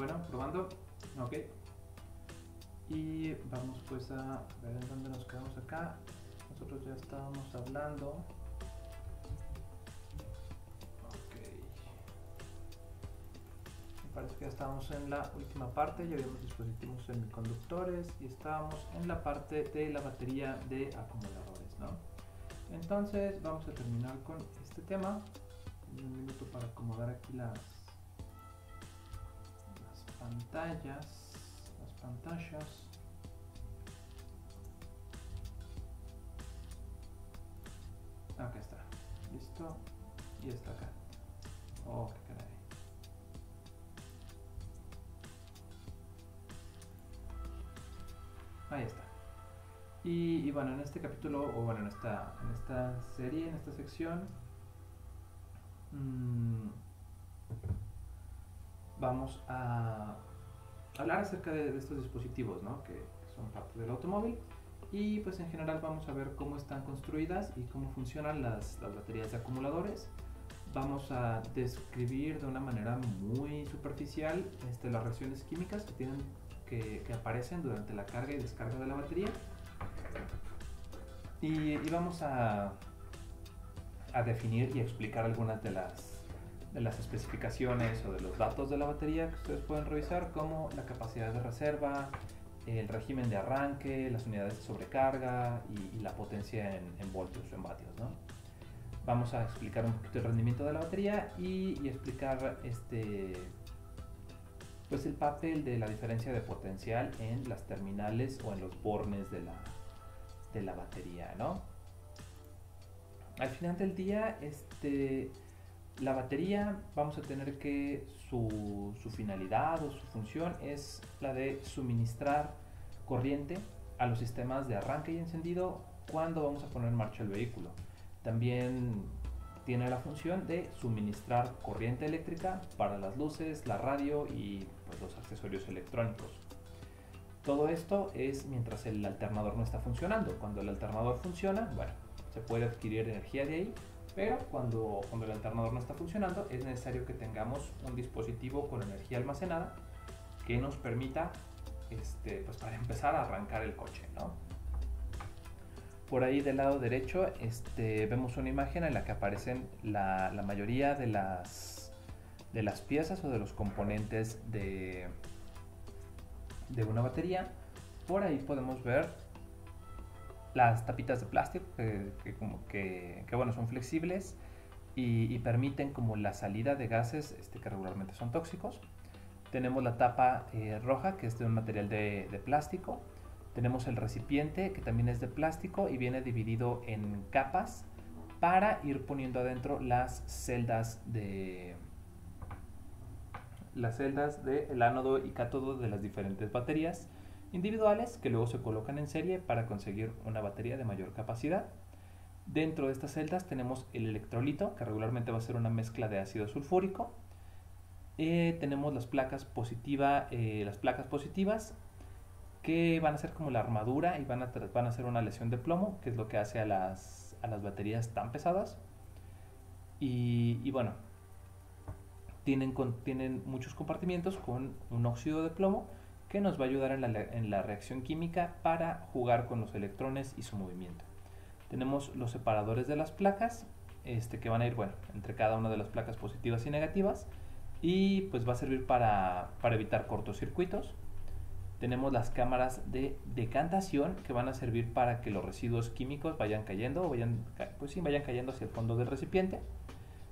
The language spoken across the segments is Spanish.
Bueno, probando. Ok. Y vamos pues a ver en dónde nos quedamos acá. Nosotros ya estábamos hablando. Ok. Me parece que ya estábamos en la última parte. Ya vimos dispositivos semiconductores y estábamos en la parte de la batería de acumuladores, ¿no? Entonces vamos a terminar con este tema. Un minuto para acomodar aquí las pantallas. Acá está, listo, y está acá. Oh, qué caray. Ahí está. Y bueno, en este capítulo, o bueno, en esta serie, en esta sección, vamos a hablar acerca de estos dispositivos, ¿no? que son parte del automóvil. Y pues en general vamos a ver cómo están construidas y cómo funcionan las baterías de acumuladores. Vamos a describir de una manera muy superficial las reacciones químicas que aparecen durante la carga y descarga de la batería. Y vamos a definir y explicar algunas de las especificaciones o de los datos de la batería que ustedes pueden revisar, como la capacidad de reserva, el régimen de arranque, las unidades de sobrecarga y la potencia en voltios o en vatios, ¿no? Vamos a explicar un poquito el rendimiento de la batería y explicar pues el papel de la diferencia de potencial en las terminales o en los bornes de la batería, ¿no? Al final del día, la batería, vamos a tener que su finalidad o su función es la de suministrar corriente a los sistemas de arranque y encendido cuando vamos a poner en marcha el vehículo. También tiene la función de suministrar corriente eléctrica para las luces, la radio y pues, los accesorios electrónicos. Todo esto es mientras el alternador no está funcionando. Cuando el alternador funciona, bueno, se puede adquirir energía de ahí, pero cuando el alternador no está funcionando es necesario que tengamos un dispositivo con energía almacenada que nos permita pues para empezar a arrancar el coche, ¿no? Por ahí del lado derecho vemos una imagen en la que aparecen la mayoría de las piezas o de los componentes de una batería. Por ahí podemos ver las tapitas de plástico que bueno, son flexibles y permiten como la salida de gases que regularmente son tóxicos. Tenemos la tapa roja, que es de un material de plástico. Tenemos el recipiente, que también es de plástico y viene dividido en capas para ir poniendo adentro las celdas del ánodo y cátodo de las diferentes baterías individuales, que luego se colocan en serie para conseguir una batería de mayor capacidad. Dentro de estas celdas tenemos el electrolito, que regularmente va a ser una mezcla de ácido sulfúrico. Tenemos las placas positivas, que van a ser como la armadura y van a ser una aleación de plomo, que es lo que hace a las baterías tan pesadas. Y bueno, tienen muchos compartimientos con un óxido de plomo que nos va a ayudar en la reacción química para jugar con los electrones y su movimiento. Tenemos los separadores de las placas, que van a ir, bueno, entre cada una de las placas positivas y negativas, y pues va a servir para evitar cortocircuitos. Tenemos las cámaras de decantación, que van a servir para que los residuos químicos vayan cayendo hacia el fondo del recipiente.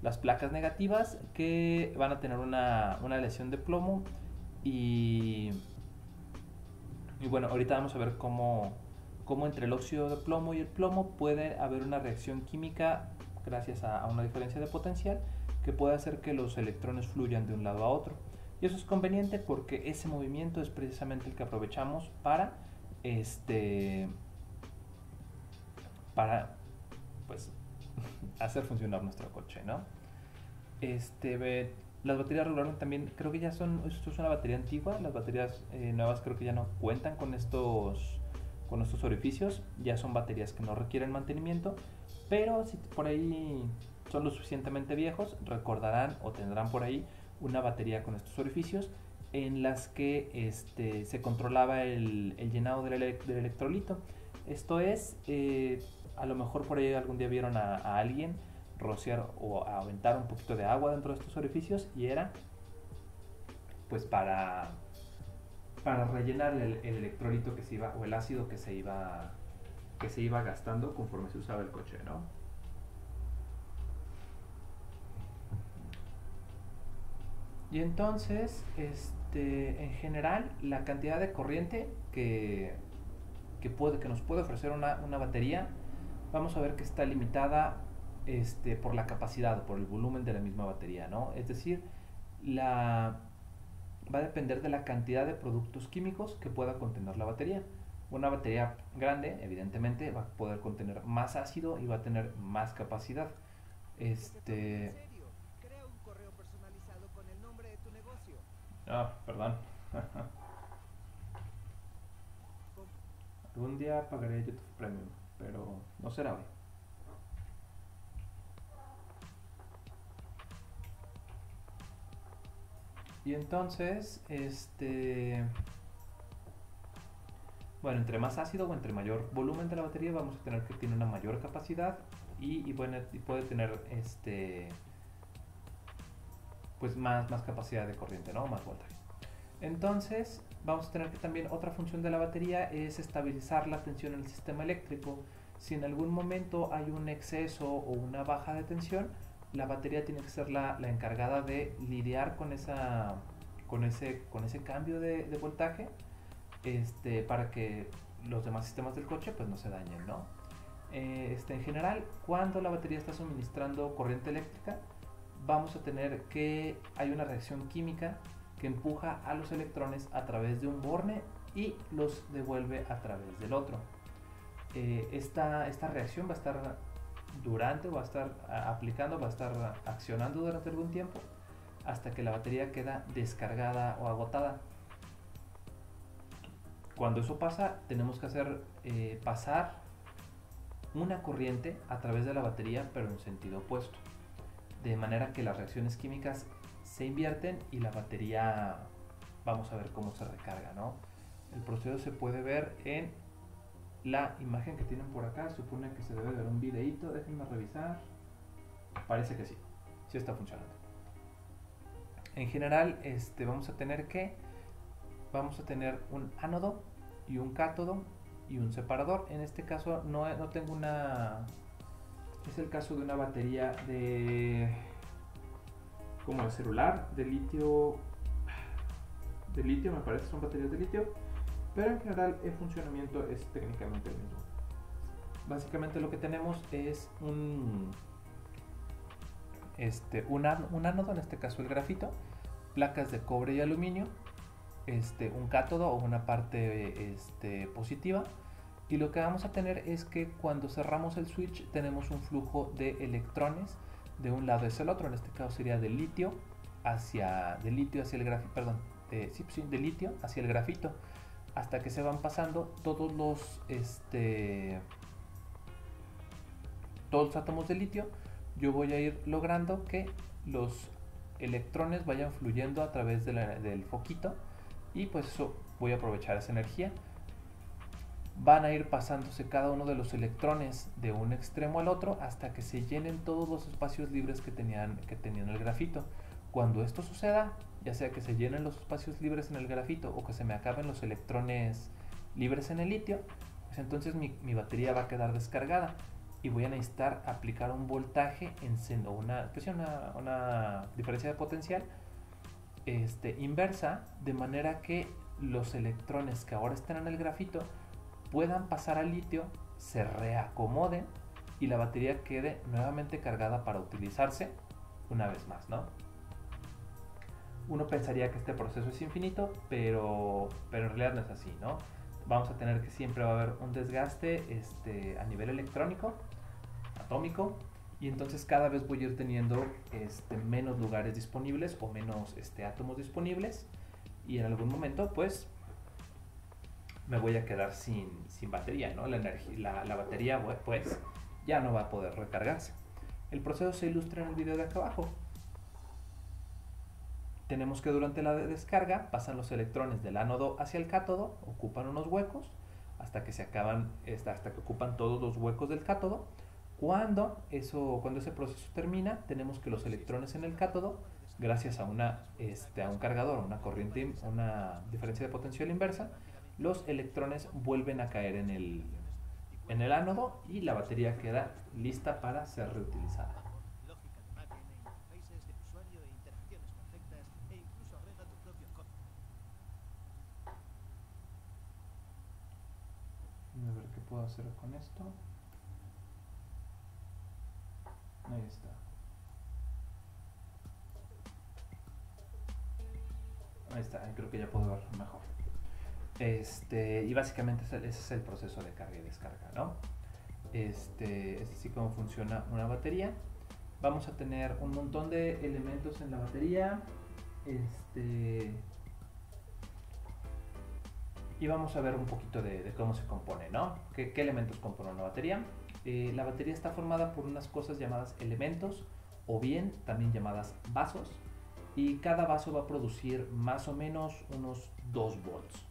Las placas negativas, que van a tener una aleación de plomo y bueno, ahorita vamos a ver cómo entre el óxido de plomo y el plomo puede haber una reacción química gracias a una diferencia de potencial que puede hacer que los electrones fluyan de un lado a otro. Y eso es conveniente porque ese movimiento es precisamente el que aprovechamos para pues hacer funcionar nuestro coche, ¿no? Las baterías regularmente también creo que esto es una batería antigua. Las baterías nuevas creo que ya no cuentan con estos orificios. Ya son baterías que no requieren mantenimiento, pero si por ahí son lo suficientemente viejos, recordarán o tendrán por ahí una batería con estos orificios en las que se controlaba el llenado del electrolito. Esto es, a lo mejor por ahí algún día vieron a alguien rociar o aventar un poquito de agua dentro de estos orificios, y era pues para rellenar el electrolito que se iba, o el ácido que se iba gastando conforme se usaba el coche, ¿no? Y entonces, en general, la cantidad de corriente que nos puede ofrecer una batería, vamos a ver que está limitada por la capacidad, por el volumen de la misma batería, ¿no? Es decir, va a depender de la cantidad de productos químicos que pueda contener la batería. Una batería grande, evidentemente, va a poder contener más ácido y va a tener más capacidad. Crea un correo personalizado con el nombre de tu negocio. Perdón. Com- Algún día pagaré YouTube Premium, pero no será hoy. Y entonces, bueno, entre más ácido o entre mayor volumen de la batería, vamos a tener que tiene una mayor capacidad y puede tener pues más capacidad de corriente, ¿no? Más voltaje. Entonces, vamos a tener que también otra función de la batería es estabilizar la tensión en el sistema eléctrico. Si en algún momento hay un exceso o una baja de tensión, la batería tiene que ser la encargada de lidiar con ese cambio de voltaje, para que los demás sistemas del coche pues no se dañen, ¿no? En general, cuando la batería está suministrando corriente eléctrica, vamos a tener que hay una reacción química que empuja a los electrones a través de un borne y los devuelve a través del otro. Esta reacción va a estar va a estar aplicando, va a estar accionando durante algún tiempo hasta que la batería queda descargada o agotada. Cuando eso pasa, tenemos que hacer pasar una corriente a través de la batería, pero en sentido opuesto, de manera que las reacciones químicas se invierten y la batería, vamos a ver cómo se recarga, ¿no? El proceso se puede ver en la imagen que tienen por acá. Supone que se debe ver un videíto, déjenme revisar. Parece que sí, sí está funcionando. En general, vamos a tener un ánodo y un cátodo y un separador. En este caso no tengo es el caso de una batería como el celular, de litio, me parece, son baterías de litio, pero en general el funcionamiento es técnicamente el mismo. Básicamente lo que tenemos es un ánodo, en este caso el grafito, placas de cobre y aluminio, un cátodo o una parte positiva, y lo que vamos a tener es que cuando cerramos el switch tenemos un flujo de electrones de un lado hacia el otro. En este caso sería de litio hacia el grafito, perdón, de litio hacia el grafito, hasta que se van pasando todos los átomos de litio. Yo voy a ir logrando que los electrones vayan fluyendo a través del foquito, y pues eso, voy a aprovechar esa energía. Van a ir pasándose cada uno de los electrones de un extremo al otro hasta que se llenen todos los espacios libres que tenían el grafito. Cuando esto suceda, ya sea que se llenen los espacios libres en el grafito o que se me acaben los electrones libres en el litio, pues entonces mi batería va a quedar descargada y voy a necesitar aplicar un voltaje o una diferencia de potencial inversa, de manera que los electrones que ahora están en el grafito puedan pasar al litio, se reacomoden y la batería quede nuevamente cargada para utilizarse una vez más, ¿no? Uno pensaría que este proceso es infinito, pero en realidad no es así, ¿no? Vamos a tener que siempre va a haber un desgaste a nivel electrónico, atómico, y entonces cada vez voy a ir teniendo menos lugares disponibles o menos átomos disponibles, y en algún momento pues me voy a quedar sin batería, ¿no? La batería pues ya no va a poder recargarse. El proceso se ilustra en el video de acá abajo. tenemos que durante la descarga pasan los electrones del ánodo hacia el cátodo, ocupan unos huecos hasta que se acaban, hasta que ocupan todos los huecos del cátodo. Cuando ese proceso termina, tenemos que los electrones en el cátodo, gracias a un cargador, una diferencia de potencial inversa, los electrones vuelven a caer en el ánodo y la batería queda lista para ser reutilizada. A ver qué puedo hacer con esto. Ahí está. Ahí está, creo que ya puedo ver mejor. Y básicamente ese es el proceso de carga y descarga, ¿no? Es así como funciona una batería. Vamos a tener un montón de elementos en la batería. Y vamos a ver un poquito de cómo se compone, ¿no? ¿Qué elementos compone una batería? La batería está formada por unas cosas llamadas elementos, o bien también llamadas vasos, y cada vaso va a producir más o menos unos 2 volts.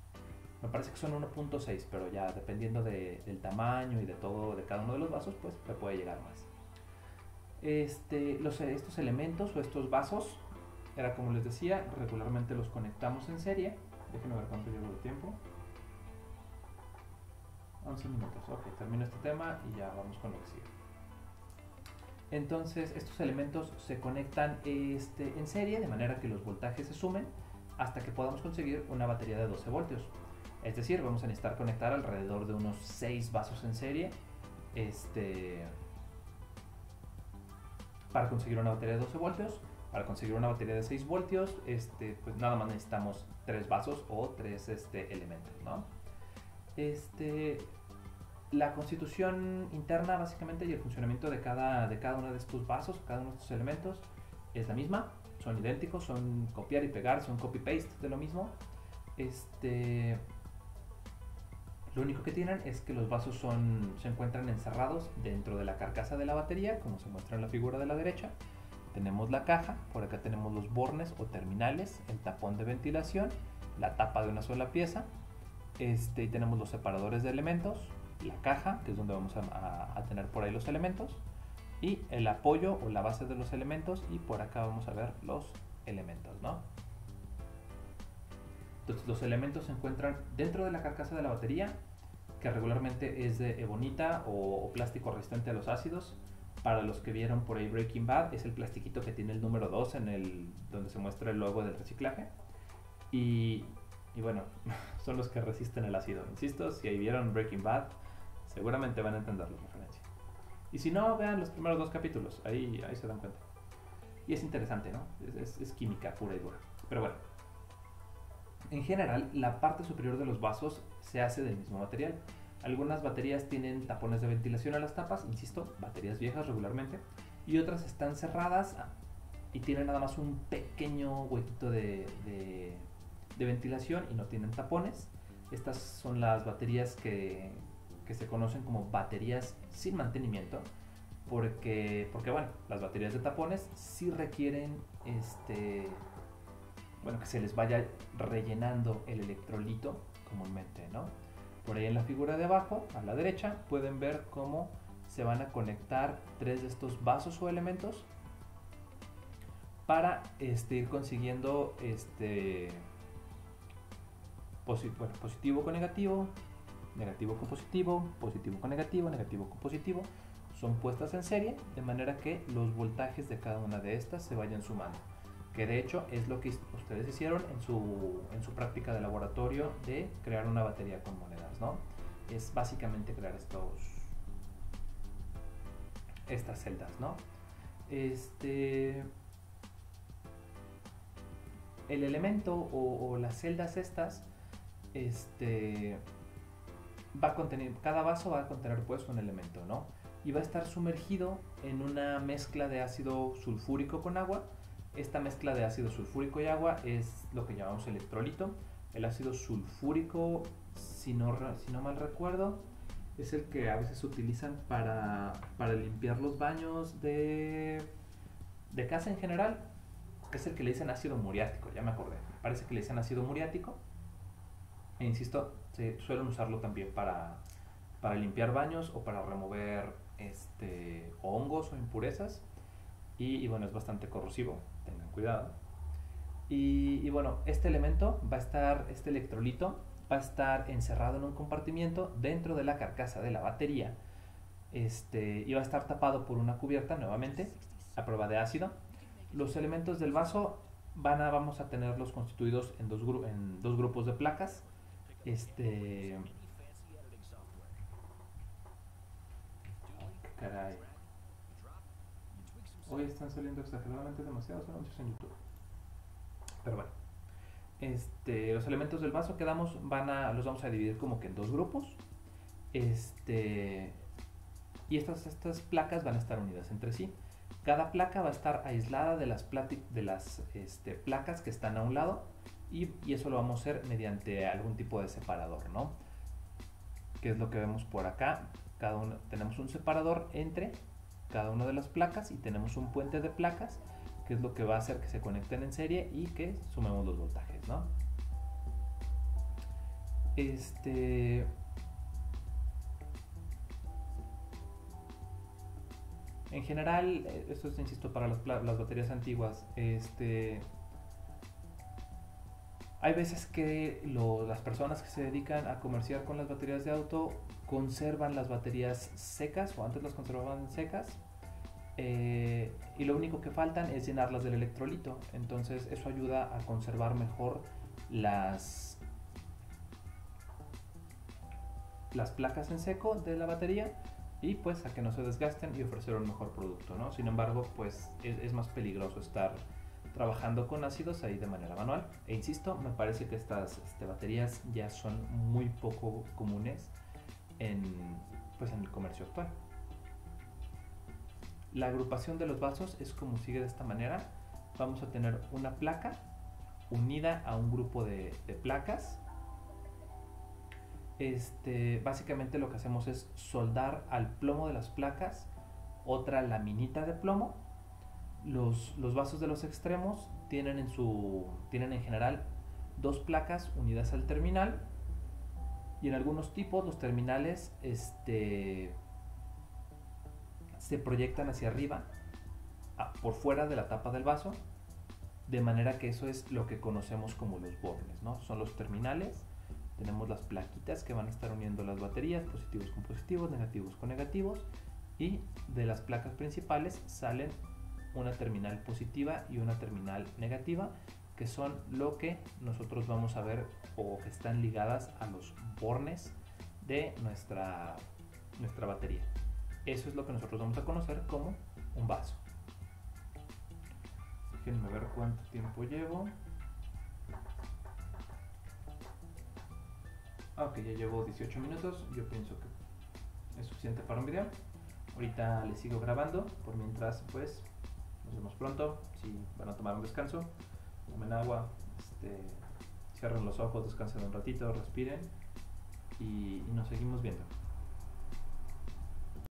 Me parece que son 1.6, pero ya dependiendo del tamaño y de todo, de cada uno de los vasos, pues se puede llegar más. Estos elementos o estos vasos, era como les decía, regularmente los conectamos en serie. Déjenme ver cuánto llevo de tiempo. 11 minutos. Ok, termino este tema y ya vamos con lo que sigue. Entonces, estos elementos se conectan en serie, de manera que los voltajes se sumen hasta que podamos conseguir una batería de 12 voltios. Es decir, vamos a necesitar conectar alrededor de unos 6 vasos en serie para conseguir una batería de 12 voltios. Para conseguir una batería de 6 voltios, pues nada más necesitamos 3 vasos o 3 elementos, ¿no? La constitución interna básicamente y el funcionamiento de cada uno de estos vasos, cada uno de estos elementos es la misma, son idénticos, son copiar y pegar, son copy-paste de lo mismo. Lo único que tienen es que los vasos se encuentran encerrados dentro de la carcasa de la batería, como se muestra en la figura de la derecha. Tenemos la caja, por acá tenemos los bornes o terminales, el tapón de ventilación, la tapa de una sola pieza, y tenemos los separadores de elementos, la caja, que es donde vamos a tener por ahí los elementos, y el apoyo o la base de los elementos, y por acá vamos a ver los elementos, ¿no? Entonces los elementos se encuentran dentro de la carcasa de la batería, que regularmente es de ebonita o plástico resistente a los ácidos. Para los que vieron por ahí Breaking Bad, es el plastiquito que tiene el número 2 donde se muestra el logo del reciclaje. Y bueno, son los que resisten el ácido. Insisto, si ahí vieron Breaking Bad, seguramente van a entender la referencia. Y si no, vean los primeros 2 capítulos, ahí se dan cuenta. Y es interesante, ¿no? Es química pura y dura. Pero bueno, en general, la parte superior de los vasos se hace del mismo material. Algunas baterías tienen tapones de ventilación a las tapas, insisto, baterías viejas regularmente, y otras están cerradas y tienen nada más un pequeño huequito de ventilación y no tienen tapones. Estas son las baterías que se conocen como baterías sin mantenimiento, porque bueno, las baterías de tapones sí requieren que se les vaya rellenando el electrolito comúnmente, ¿no? Por ahí en la figura de abajo, a la derecha, pueden ver cómo se van a conectar 3 de estos vasos o elementos para ir consiguiendo positivo con negativo, negativo con positivo, positivo con negativo, negativo con positivo. Son puestas en serie de manera que los voltajes de cada una de estas se vayan sumando, que de hecho es lo que ustedes hicieron en su práctica de laboratorio de crear una batería con monedas, ¿no? Es básicamente crear estas celdas, ¿no? El elemento o las celdas estas, cada vaso va a contener pues un elemento, ¿no? Y va a estar sumergido en una mezcla de ácido sulfúrico con agua. Esta mezcla de ácido sulfúrico y agua es lo que llamamos electrolito. El ácido sulfúrico, si no mal recuerdo, es el que a veces utilizan para limpiar los baños de casa en general. es el que le dicen ácido muriático, ya me acordé. Me parece que le dicen ácido muriático. E insisto, se suelen usarlo también para limpiar baños o para remover hongos o impurezas. Y bueno, es bastante corrosivo, tengan cuidado. Y bueno, este elemento va a estar, este electrolito va a estar encerrado en un compartimiento dentro de la carcasa de la batería. Y va a estar tapado por una cubierta nuevamente a prueba de ácido. Los elementos del vaso vamos a tenerlos constituidos en dos grupos de placas. Ay, qué caray. Hoy están saliendo exageradamente demasiados anuncios en YouTube. Pero bueno. Los elementos del vaso que damos los vamos a dividir como que en dos grupos. Y estas placas van a estar unidas entre sí. Cada placa va a estar aislada de las placas que están a un lado y eso lo vamos a hacer mediante algún tipo de separador, ¿no? Que es lo que vemos por acá. Tenemos un separador entre cada una de las placas y tenemos un puente de placas, que es lo que va a hacer que se conecten en serie y que sumemos los voltajes, ¿no? En general, esto es, insisto, para las baterías antiguas, hay veces que las personas que se dedican a comerciar con las baterías de auto conservan las baterías secas, o antes las conservaban secas, y lo único que faltan es llenarlas del electrolito. Entonces eso ayuda a conservar mejor las placas en seco de la batería y pues a que no se desgasten y ofrecer un mejor producto, ¿no? Sin embargo, pues es más peligroso estar trabajando con ácidos ahí de manera manual. E insisto, me parece que estas baterías ya son muy poco comunes en el comercio actual. La agrupación de los vasos es como sigue de esta manera. Vamos a tener una placa unida a un grupo de placas. Básicamente lo que hacemos es soldar al plomo de las placas otra laminita de plomo. Los vasos de los extremos tienen en general dos placas unidas al terminal, y en algunos tipos los terminales se proyectan hacia arriba por fuera de la tapa del vaso, de manera que eso es lo que conocemos como los bornes, ¿no? Son los terminales. Tenemos las plaquitas que van a estar uniendo las baterías, positivos con positivos, negativos con negativos, y de las placas principales salen una terminal positiva y una terminal negativa, que son lo que nosotros vamos a ver o que están ligadas a los bornes de nuestra batería. Eso es lo que nosotros vamos a conocer como un vaso. Déjenme ver cuánto tiempo llevo. Ok, ya llevo 18 minutos. Yo pienso que es suficiente para un video. Ahorita les sigo grabando. Por mientras, pues, nos vemos pronto. Si van a tomar un descanso, tomen agua, cierren los ojos, descansen un ratito, respiren y nos seguimos viendo.